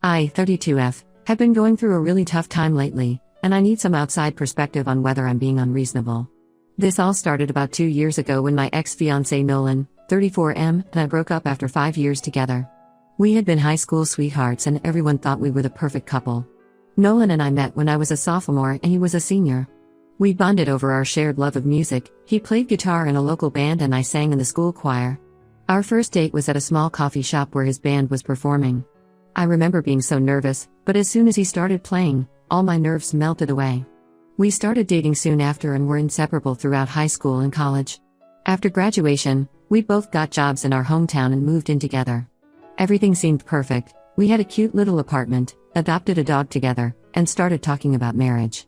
I, 32F, have been going through a really tough time lately, and I need some outside perspective on whether I'm being unreasonable. This all started about 2 years ago when my ex-fiancé Nolan, 34M, and I broke up after 5 years together. We had been high school sweethearts and everyone thought we were the perfect couple. Nolan and I met when I was a sophomore and he was a senior. We bonded over our shared love of music. He played guitar in a local band and I sang in the school choir. Our first date was at a small coffee shop where his band was performing. I remember being so nervous, but as soon as he started playing, all my nerves melted away. We started dating soon after and were inseparable throughout high school and college. After graduation, we both got jobs in our hometown and moved in together. Everything seemed perfect. We had a cute little apartment, adopted a dog together, and started talking about marriage.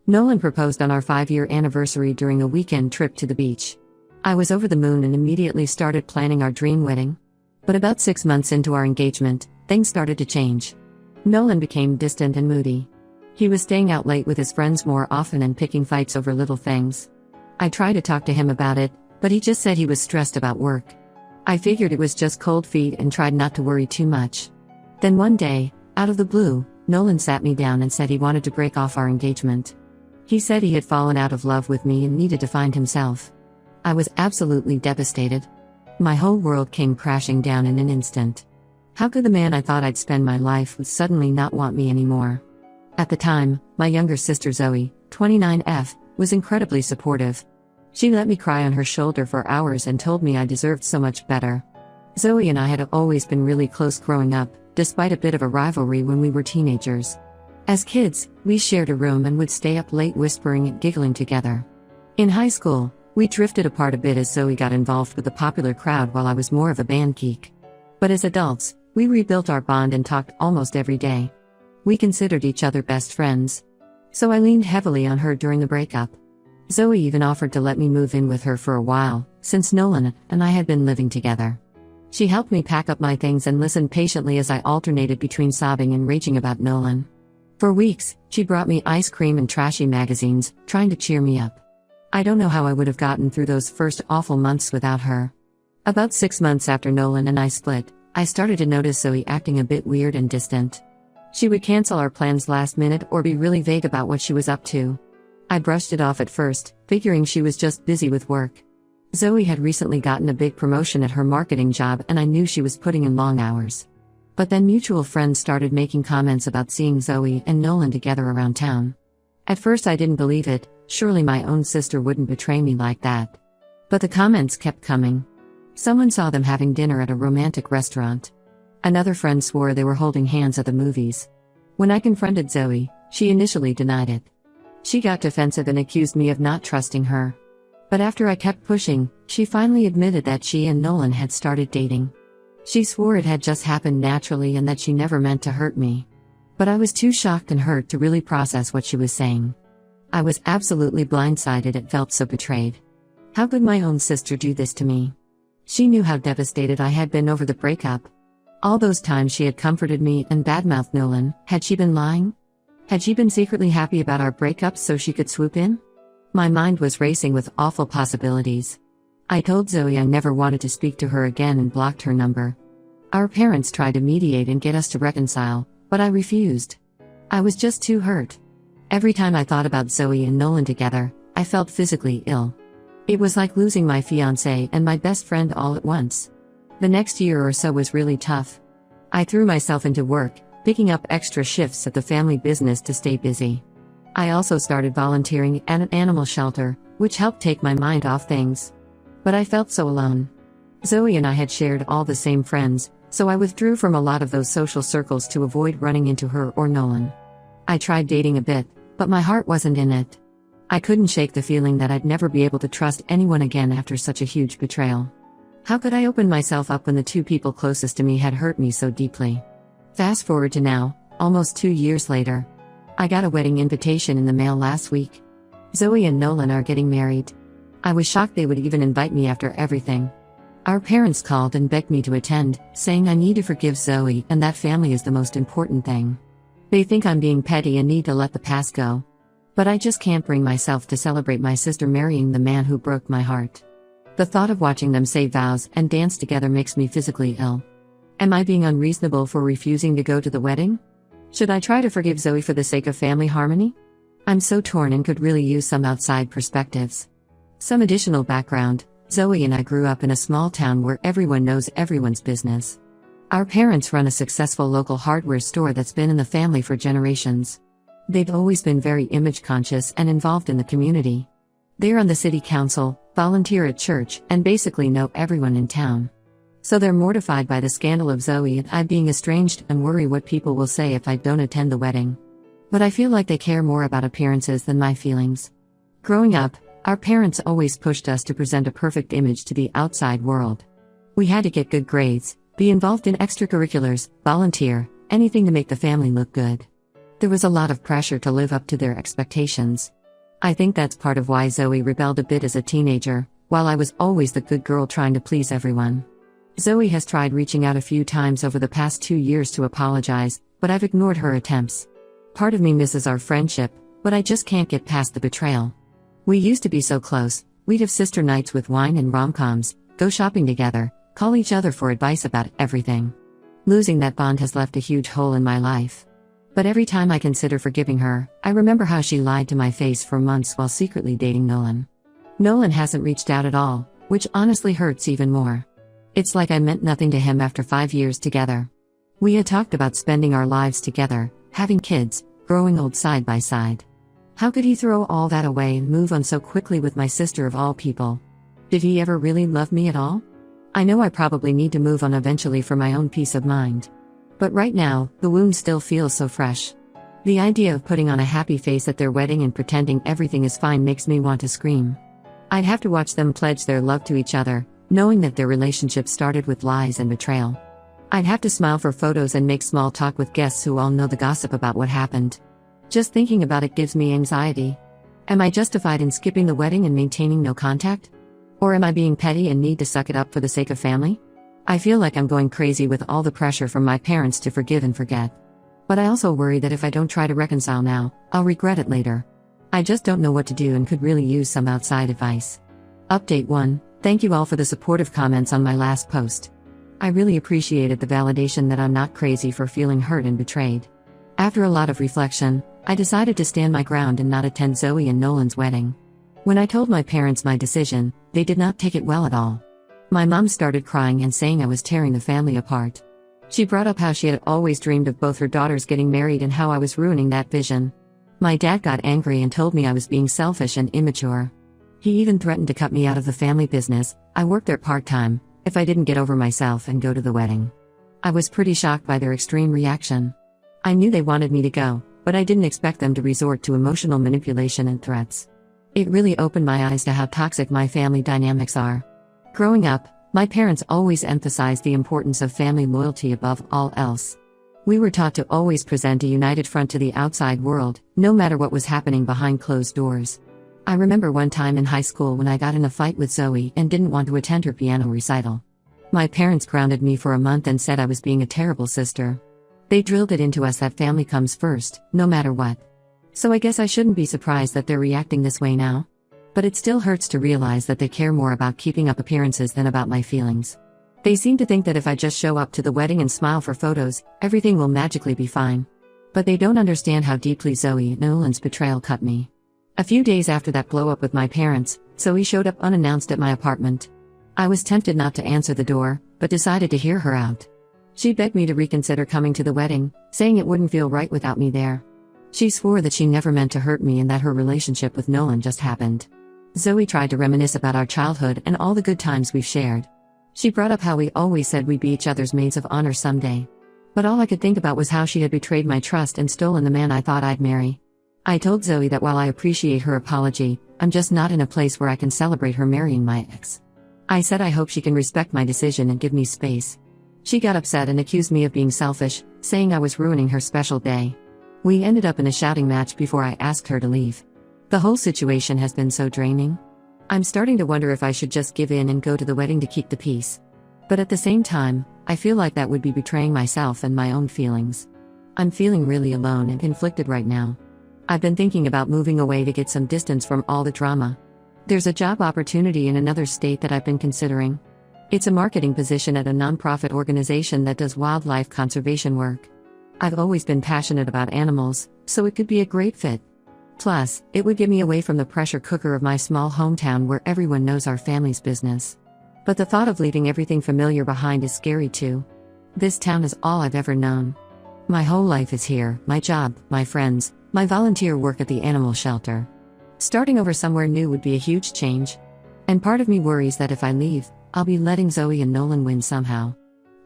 Nolan proposed on our 5-year anniversary during a weekend trip to the beach. I was over the moon and immediately started planning our dream wedding. But about 6 months into our engagement, things started to change. Nolan became distant and moody. He was staying out late with his friends more often and picking fights over little things. I tried to talk to him about it, but he just said he was stressed about work. I figured it was just cold feet and tried not to worry too much. Then one day, out of the blue, Nolan sat me down and said he wanted to break off our engagement. He said he had fallen out of love with me and needed to find himself. I was absolutely devastated. My whole world came crashing down in an instant. How could the man I thought I'd spend my life with suddenly not want me anymore? At the time, my younger sister Zoe, 29F, was incredibly supportive. She let me cry on her shoulder for hours and told me I deserved so much better. Zoe and I had always been really close growing up, despite a bit of a rivalry when we were teenagers. As kids, we shared a room and would stay up late whispering and giggling together. In high school, we drifted apart a bit as Zoe got involved with the popular crowd while I was more of a band geek. But as adults, we rebuilt our bond and talked almost every day. We considered each other best friends. So I leaned heavily on her during the breakup. Zoe even offered to let me move in with her for a while, since Nolan and I had been living together. She helped me pack up my things and listened patiently as I alternated between sobbing and raging about Nolan. For weeks, she brought me ice cream and trashy magazines, trying to cheer me up. I don't know how I would have gotten through those first awful months without her. About 6 months after Nolan and I split, I started to notice Zoe acting a bit weird and distant. She would cancel our plans last minute or be really vague about what she was up to. I brushed it off at first, figuring she was just busy with work. Zoe had recently gotten a big promotion at her marketing job and I knew she was putting in long hours. But then mutual friends started making comments about seeing Zoe and Nolan together around town. At first I didn't believe it, surely my own sister wouldn't betray me like that. But the comments kept coming. Someone saw them having dinner at a romantic restaurant. Another friend swore they were holding hands at the movies. When I confronted Zoe, she initially denied it. She got defensive and accused me of not trusting her. But after I kept pushing, she finally admitted that she and Nolan had started dating. She swore it had just happened naturally and that she never meant to hurt me. But I was too shocked and hurt to really process what she was saying. I was absolutely blindsided and felt so betrayed. How could my own sister do this to me? She knew how devastated I had been over the breakup. All those times she had comforted me and badmouthed Nolan, had she been lying? Had she been secretly happy about our breakup so she could swoop in? My mind was racing with awful possibilities. I told Zoe I never wanted to speak to her again and blocked her number. Our parents tried to mediate and get us to reconcile, but I refused. I was just too hurt. Every time I thought about Zoe and Nolan together, I felt physically ill. It was like losing my fiancé and my best friend all at once. The next year or so was really tough. I threw myself into work, picking up extra shifts at the family business to stay busy. I also started volunteering at an animal shelter, which helped take my mind off things. But I felt so alone. Zoe and I had shared all the same friends, so I withdrew from a lot of those social circles to avoid running into her or Nolan. I tried dating a bit, but my heart wasn't in it. I couldn't shake the feeling that I'd never be able to trust anyone again after such a huge betrayal. How could I open myself up when the two people closest to me had hurt me so deeply? Fast forward to now, almost 2 years later. I got a wedding invitation in the mail last week. Zoe and Nolan are getting married. I was shocked they would even invite me after everything. Our parents called and begged me to attend, saying I need to forgive Zoe and that family is the most important thing. They think I'm being petty and need to let the past go. But I just can't bring myself to celebrate my sister marrying the man who broke my heart. The thought of watching them say vows and dance together makes me physically ill. Am I being unreasonable for refusing to go to the wedding? Should I try to forgive Zoe for the sake of family harmony? I'm so torn and could really use some outside perspectives. Some additional background: Zoe and I grew up in a small town where everyone knows everyone's business. Our parents run a successful local hardware store that's been in the family for generations. They've always been very image conscious and involved in the community. They're on the city council, volunteer at church, and basically know everyone in town. So they're mortified by the scandal of Zoe and I being estranged and worry what people will say if I don't attend the wedding. But I feel like they care more about appearances than my feelings. Growing up, our parents always pushed us to present a perfect image to the outside world. We had to get good grades, be involved in extracurriculars, volunteer, anything to make the family look good. There was a lot of pressure to live up to their expectations. I think that's part of why Zoe rebelled a bit as a teenager, while I was always the good girl trying to please everyone. Zoe has tried reaching out a few times over the past 2 years to apologize, but I've ignored her attempts. Part of me misses our friendship, but I just can't get past the betrayal. We used to be so close. We'd have sister nights with wine and rom-coms, go shopping together, call each other for advice about everything. Losing that bond has left a huge hole in my life. But every time I consider forgiving her, I remember how she lied to my face for months while secretly dating Nolan. Nolan hasn't reached out at all, which honestly hurts even more. It's like I meant nothing to him after 5 years together. We had talked about spending our lives together, having kids, growing old side by side. How could he throw all that away and move on so quickly with my sister of all people? Did he ever really love me at all? I know I probably need to move on eventually for my own peace of mind. But right now, the wound still feels so fresh. The idea of putting on a happy face at their wedding and pretending everything is fine makes me want to scream. I'd have to watch them pledge their love to each other, knowing that their relationship started with lies and betrayal. I'd have to smile for photos and make small talk with guests who all know the gossip about what happened. Just thinking about it gives me anxiety. Am I justified in skipping the wedding and maintaining no contact? Or am I being petty and need to suck it up for the sake of family? I feel like I'm going crazy with all the pressure from my parents to forgive and forget. But I also worry that if I don't try to reconcile now, I'll regret it later. I just don't know what to do and could really use some outside advice. Update 1. Thank you all for the supportive comments on my last post. I really appreciated the validation that I'm not crazy for feeling hurt and betrayed. After a lot of reflection, I decided to stand my ground and not attend Zoe and Nolan's wedding. When I told my parents my decision, they did not take it well at all. My mom started crying and saying I was tearing the family apart. She brought up how she had always dreamed of both her daughters getting married and how I was ruining that vision. My dad got angry and told me I was being selfish and immature. He even threatened to cut me out of the family business. I worked there part-time, if I didn't get over myself and go to the wedding. I was pretty shocked by their extreme reaction. I knew they wanted me to go, but I didn't expect them to resort to emotional manipulation and threats. It really opened my eyes to how toxic my family dynamics are. Growing up, my parents always emphasized the importance of family loyalty above all else. We were taught to always present a united front to the outside world, no matter what was happening behind closed doors. I remember one time in high school when I got in a fight with Zoe and didn't want to attend her piano recital. My parents grounded me for a month and said I was being a terrible sister. They drilled it into us that family comes first, no matter what. So I guess I shouldn't be surprised that they're reacting this way now. But it still hurts to realize that they care more about keeping up appearances than about my feelings. They seem to think that if I just show up to the wedding and smile for photos, everything will magically be fine. But they don't understand how deeply Zoe and Nolan's betrayal cut me. A few days after that blow-up with my parents, Zoe showed up unannounced at my apartment. I was tempted not to answer the door, but decided to hear her out. She begged me to reconsider coming to the wedding, saying it wouldn't feel right without me there. She swore that she never meant to hurt me and that her relationship with Nolan just happened. Zoe tried to reminisce about our childhood and all the good times we've shared. She brought up how we always said we'd be each other's maids of honor someday. But all I could think about was how she had betrayed my trust and stolen the man I thought I'd marry. I told Zoe that while I appreciate her apology, I'm just not in a place where I can celebrate her marrying my ex. I said I hope she can respect my decision and give me space. She got upset and accused me of being selfish, saying I was ruining her special day. We ended up in a shouting match before I asked her to leave. The whole situation has been so draining. I'm starting to wonder if I should just give in and go to the wedding to keep the peace. But at the same time, I feel like that would be betraying myself and my own feelings. I'm feeling really alone and conflicted right now. I've been thinking about moving away to get some distance from all the drama. There's a job opportunity in another state that I've been considering. It's a marketing position at a nonprofit organization that does wildlife conservation work. I've always been passionate about animals, so it could be a great fit. Plus, it would get me away from the pressure cooker of my small hometown where everyone knows our family's business. But the thought of leaving everything familiar behind is scary too. This town is all I've ever known. My whole life is here, my job, my friends, my volunteer work at the animal shelter. Starting over somewhere new would be a huge change. And part of me worries that if I leave, I'll be letting Zoe and Nolan win somehow.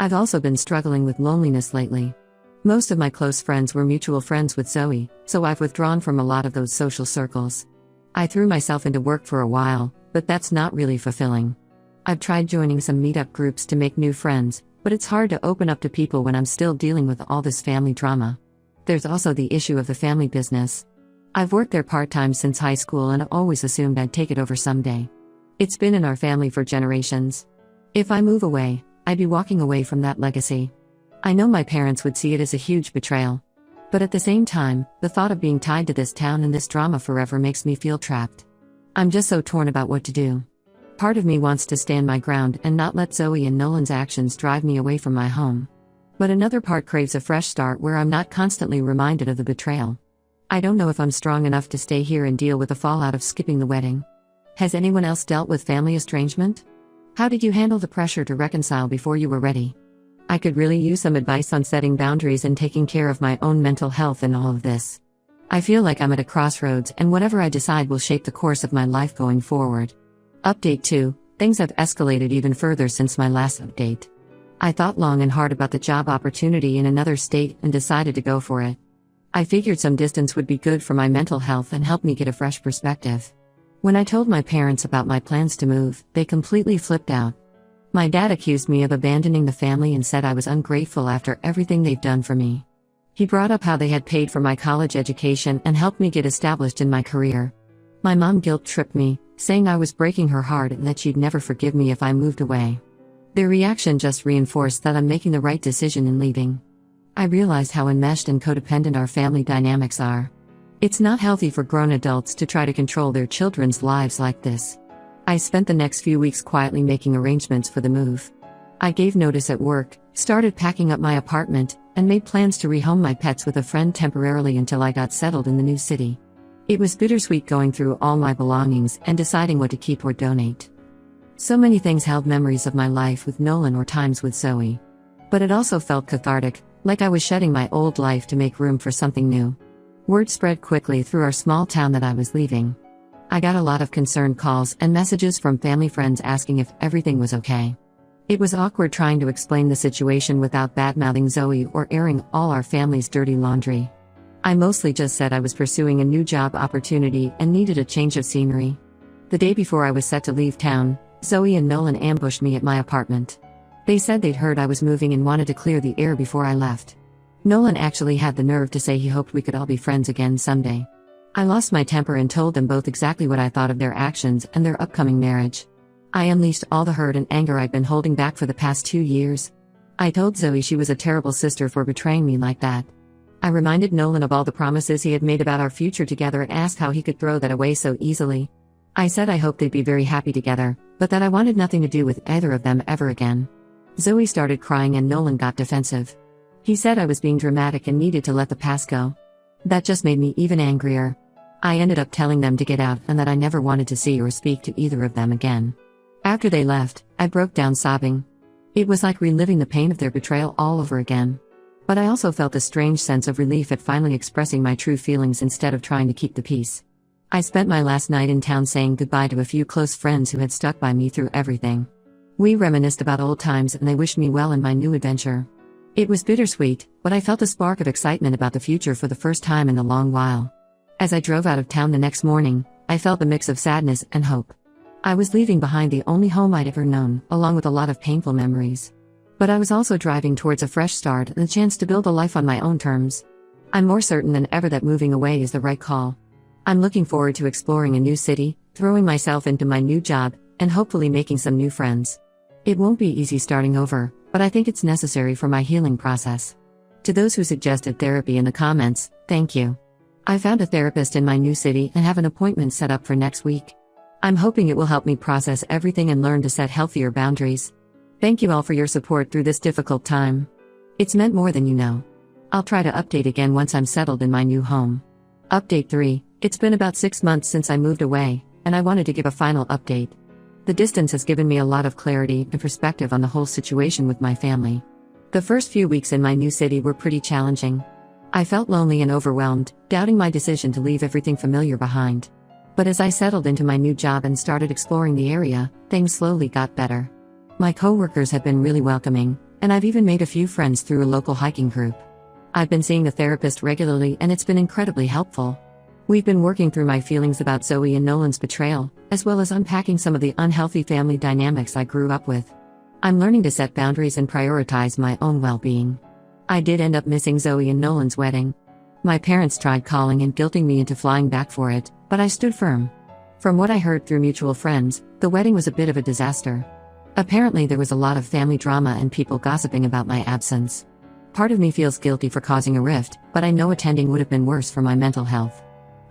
I've also been struggling with loneliness lately. Most of my close friends were mutual friends with Zoe, so I've withdrawn from a lot of those social circles. I threw myself into work for a while, but that's not really fulfilling. I've tried joining some meetup groups to make new friends, but it's hard to open up to people when I'm still dealing with all this family drama. There's also the issue of the family business. I've worked there part-time since high school and always assumed I'd take it over someday. It's been in our family for generations. If I move away, I'd be walking away from that legacy. I know my parents would see it as a huge betrayal. But at the same time, the thought of being tied to this town and this drama forever makes me feel trapped. I'm just so torn about what to do. Part of me wants to stand my ground and not let Zoe and Nolan's actions drive me away from my home. But another part craves a fresh start where I'm not constantly reminded of the betrayal. I don't know if I'm strong enough to stay here and deal with the fallout of skipping the wedding. Has anyone else dealt with family estrangement? How did you handle the pressure to reconcile before you were ready? I could really use some advice on setting boundaries and taking care of my own mental health in all of this. I feel like I'm at a crossroads and whatever I decide will shape the course of my life going forward. Update 2. Things have escalated even further since my last update. I thought long and hard about the job opportunity in another state and decided to go for it. I figured some distance would be good for my mental health and help me get a fresh perspective. When I told my parents about my plans to move, they completely flipped out. My dad accused me of abandoning the family and said I was ungrateful after everything they've done for me. He brought up how they had paid for my college education and helped me get established in my career. My mom guilt-tripped me, saying I was breaking her heart and that she'd never forgive me if I moved away. Their reaction just reinforced that I'm making the right decision in leaving. I realized how enmeshed and codependent our family dynamics are. It's not healthy for grown adults to try to control their children's lives like this. I spent the next few weeks quietly making arrangements for the move. I gave notice at work, started packing up my apartment, and made plans to rehome my pets with a friend temporarily until I got settled in the new city. It was bittersweet going through all my belongings and deciding what to keep or donate. So many things held memories of my life with Nolan or times with Zoe. But it also felt cathartic, like I was shedding my old life to make room for something new. Word spread quickly through our small town that I was leaving. I got a lot of concerned calls and messages from family friends asking if everything was okay. It was awkward trying to explain the situation without badmouthing Zoe or airing all our family's dirty laundry. I mostly just said I was pursuing a new job opportunity and needed a change of scenery. The day before I was set to leave town, Zoe and Nolan ambushed me at my apartment. They said they'd heard I was moving and wanted to clear the air before I left. Nolan actually had the nerve to say he hoped we could all be friends again someday. I lost my temper and told them both exactly what I thought of their actions and their upcoming marriage. I unleashed all the hurt and anger I'd been holding back for the past 2 years. I told Zoe she was a terrible sister for betraying me like that. I reminded Nolan of all the promises he had made about our future together and asked how he could throw that away so easily. I said I hoped they'd be very happy together, but that I wanted nothing to do with either of them ever again. Zoe started crying and Nolan got defensive. He said I was being dramatic and needed to let the past go. That just made me even angrier. I ended up telling them to get out and that I never wanted to see or speak to either of them again. After they left, I broke down sobbing. It was like reliving the pain of their betrayal all over again. But I also felt a strange sense of relief at finally expressing my true feelings instead of trying to keep the peace. I spent my last night in town saying goodbye to a few close friends who had stuck by me through everything. We reminisced about old times and they wished me well in my new adventure. It was bittersweet, but I felt a spark of excitement about the future for the first time in a long while. As I drove out of town the next morning, I felt a mix of sadness and hope. I was leaving behind the only home I'd ever known, along with a lot of painful memories. But I was also driving towards a fresh start and the chance to build a life on my own terms. I'm more certain than ever that moving away is the right call. I'm looking forward to exploring a new city, throwing myself into my new job, and hopefully making some new friends. It won't be easy starting over, but I think it's necessary for my healing process. To those who suggested therapy in the comments, thank you. I found a therapist in my new city and have an appointment set up for next week. I'm hoping it will help me process everything and learn to set healthier boundaries. Thank you all for your support through this difficult time. It's meant more than you know. I'll try to update again once I'm settled in my new home. Update 3. It's been about 6 months since I moved away, and I wanted to give a final update. The distance has given me a lot of clarity and perspective on the whole situation with my family. The first few weeks in my new city were pretty challenging. I felt lonely and overwhelmed, doubting my decision to leave everything familiar behind. But as I settled into my new job and started exploring the area, things slowly got better. My coworkers have been really welcoming, and I've even made a few friends through a local hiking group. I've been seeing a therapist regularly and it's been incredibly helpful. We've been working through my feelings about Zoe and Nolan's betrayal, as well as unpacking some of the unhealthy family dynamics I grew up with. I'm learning to set boundaries and prioritize my own well-being. I did end up missing Zoe and Nolan's wedding. My parents tried calling and guilting me into flying back for it, but I stood firm. From what I heard through mutual friends, the wedding was a bit of a disaster. Apparently there was a lot of family drama and people gossiping about my absence. Part of me feels guilty for causing a rift, but I know attending would have been worse for my mental health.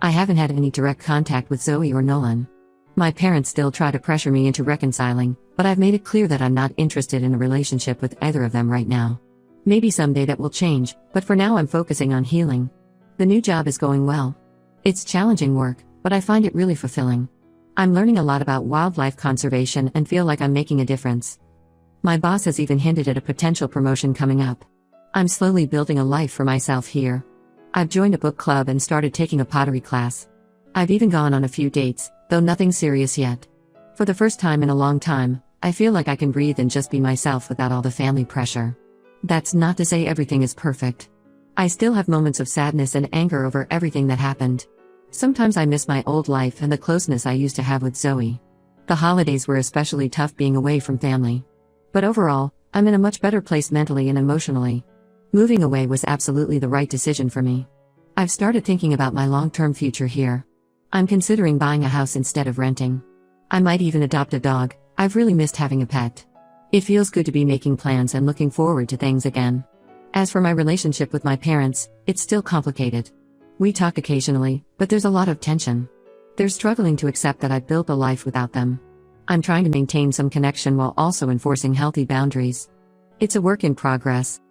I haven't had any direct contact with Zoe or Nolan. My parents still try to pressure me into reconciling, but I've made it clear that I'm not interested in a relationship with either of them right now. Maybe someday that will change, but for now I'm focusing on healing. The new job is going well. It's challenging work, but I find it really fulfilling. I'm learning a lot about wildlife conservation and feel like I'm making a difference. My boss has even hinted at a potential promotion coming up. I'm slowly building a life for myself here. I've joined a book club and started taking a pottery class. I've even gone on a few dates, though nothing serious yet. For the first time in a long time, I feel like I can breathe and just be myself without all the family pressure. That's not to say everything is perfect. I still have moments of sadness and anger over everything that happened. Sometimes I miss my old life and the closeness I used to have with Zoe. The holidays were especially tough being away from family. But overall, I'm in a much better place mentally and emotionally. Moving away was absolutely the right decision for me. I've started thinking about my long-term future here. I'm considering buying a house instead of renting. I might even adopt a dog. I've really missed having a pet. It feels good to be making plans and looking forward to things again. As for my relationship with my parents, it's still complicated. We talk occasionally, but there's a lot of tension. They're struggling to accept that I've built a life without them. I'm trying to maintain some connection while also enforcing healthy boundaries. It's a work in progress.